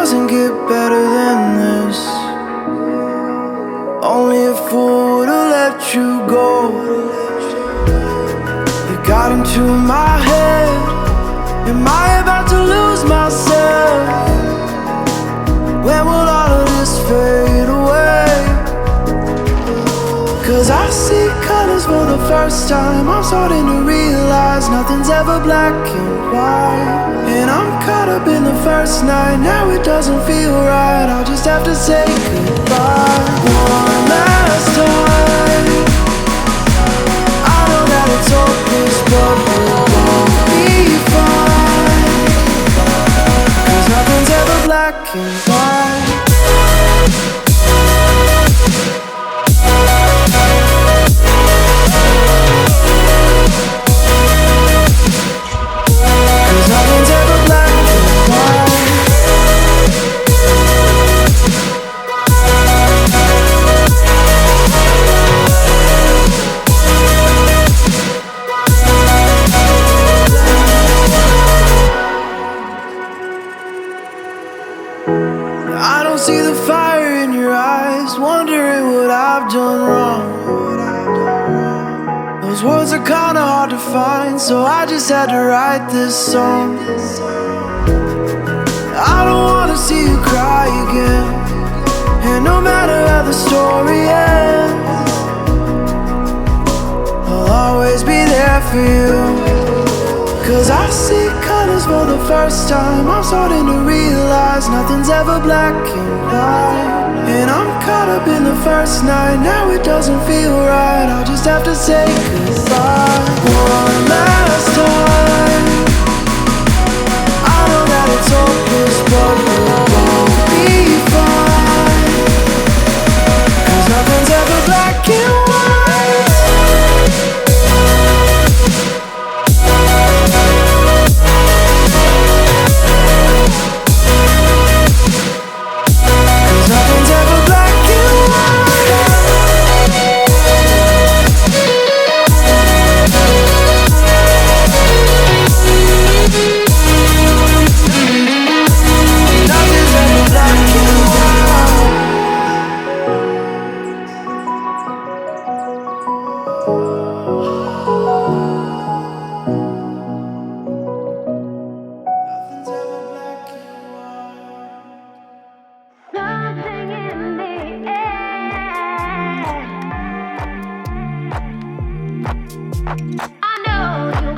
doesn't get better than this. Only a fool to let you go. You got into my head. Am I about to lose myself? When will all of this fade away? 'Cause I see colors for the first time. I'm starting to realize nothing's ever black and white. And I'm caught up in the first night. Now it doesn't feel right. I'll just have to say goodbye one last time. I know that it's hopeless, but we'll both be fine. 'Cause nothing's ever black and white. I don't see the fire in your eyes, wondering what I've done wrong. Those words are kinda hard to find, so I just had to write this song. I don't wanna see you cry again, and no matter how the story ends, I'll always be there for you. 'Cause I see colors for the first time. I'm starting to realize nothing's ever black and white. And I'm caught up in the first night. Now it doesn't feel right. I'll just have to say goodbye one last time. I know that it's hopeless, but we'll both be fine. 'Cause nothing's ever black and white. I know you